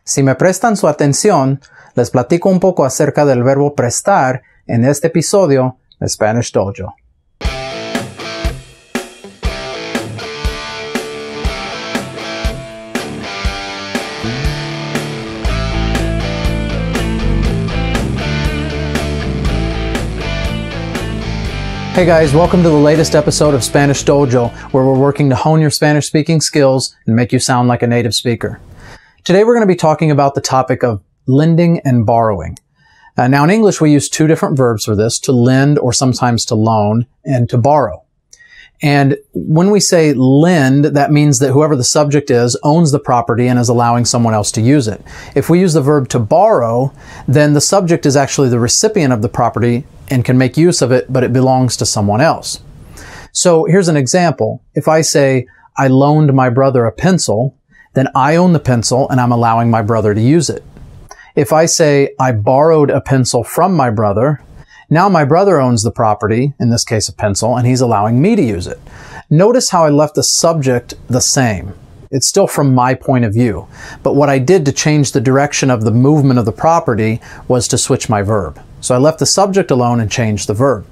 Si me prestan su atención, les platico un poco acerca del verbo prestar en este episodio de Spanish Dojo. Hey guys, welcome to the latest episode of Spanish Dojo, where we're working to hone your Spanish speaking skills and make you sound like a native speaker. Today we're going to be talking about the topic of lending and borrowing. Now in English we use two different verbs for this, to lend or sometimes to loan, and to borrow. And when we say lend, that means that whoever the subject is owns the property and is allowing someone else to use it. If we use the verb to borrow, then the subject is actually the recipient of the property and can make use of it, but it belongs to someone else. So here's an example. If I say, I loaned my brother a pencil, then I own the pencil and I'm allowing my brother to use it. If I say, I borrowed a pencil from my brother, now my brother owns the property, in this case a pencil, and he's allowing me to use it. Notice how I left the subject the same. It's still from my point of view. But what I did to change the direction of the movement of the property was to switch my verb. So I left the subject alone and changed the verb.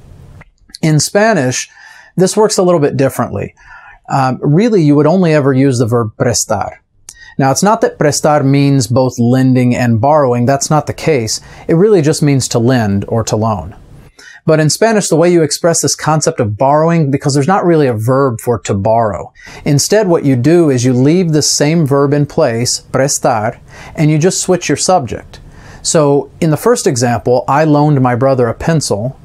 In Spanish, this works a little bit differently. Really, you would only ever use the verb prestar. Now, it's not that prestar means both lending and borrowing. That's not the case. It really just means to lend or to loan. But in Spanish, the way you express this concept of borrowing, because there's not really a verb for to borrow. Instead, what you do is you leave the same verb in place, prestar, and you just switch your subject. So in the first example, I loaned my brother a pencil.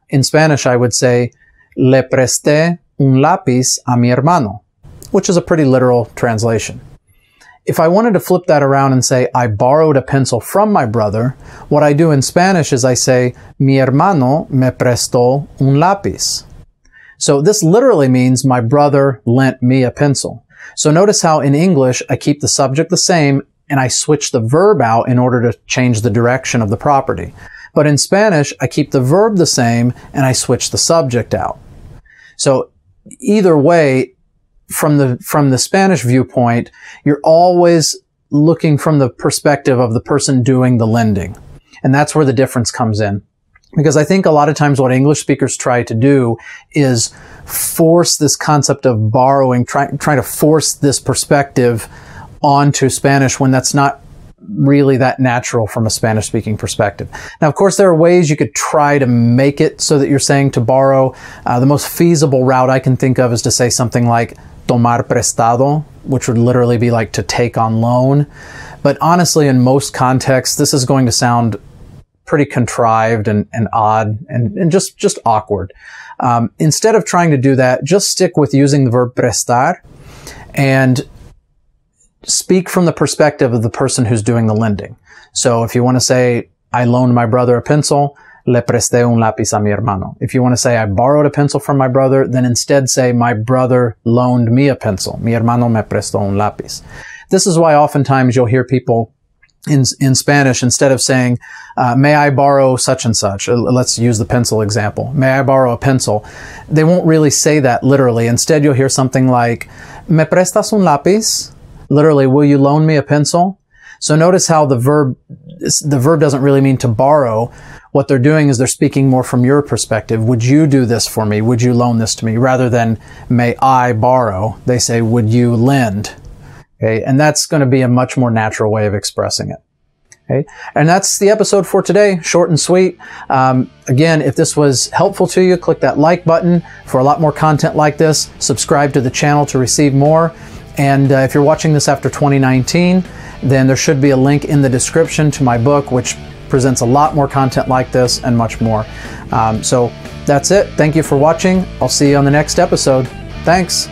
In Spanish, I would say, le presté un lápiz a mi hermano, which is a pretty literal translation. If I wanted to flip that around and say, I borrowed a pencil from my brother, what I do in Spanish is I say, mi hermano me prestó un lápiz. So this literally means my brother lent me a pencil. So notice how in English, I keep the subject the same and I switch the verb out in order to change the direction of the property. But in Spanish, I keep the verb the same and I switch the subject out. So either way, from the Spanish viewpoint, you're always looking from the perspective of the person doing the lending. And that's where the difference comes in. Because I think a lot of times what English speakers try to do is force this concept of borrowing, trying to force this perspective onto Spanish when that's not really that natural from a Spanish-speaking perspective. Now, of course, there are ways you could try to make it so that you're saying to borrow. The most feasible route I can think of is to say something like tomar prestado, which would literally be like to take on loan. But honestly, in most contexts, this is going to sound pretty contrived and odd and just awkward. Instead of trying to do that, just stick with using the verb prestar and speak from the perspective of the person who's doing the lending. So if you want to say, I loaned my brother a pencil, le presté un lápiz a mi hermano. If you want to say, I borrowed a pencil from my brother, then instead say, my brother loaned me a pencil. Mi hermano me prestó un lápiz. This is why oftentimes you'll hear people in Spanish, instead of saying, may I borrow such and such? Let's use the pencil example. May I borrow a pencil? They won't really say that literally. Instead, you'll hear something like, me prestas un lápiz? Literally, will you loan me a pencil? So notice how the verb doesn't really mean to borrow. What they're doing is they're speaking more from your perspective. Would you do this for me? Would you loan this to me? Rather than, may I borrow? They say, would you lend? Okay, and that's going to be a much more natural way of expressing it. Okay, and that's the episode for today. Short and sweet. Again, if this was helpful to you, click that like button for a lot more content like this. Subscribe to the channel to receive more. And if you're watching this after 2019, then there should be a link in the description to my book, which presents a lot more content like this and much more. So that's it. Thank you for watching. I'll see you on the next episode. Thanks.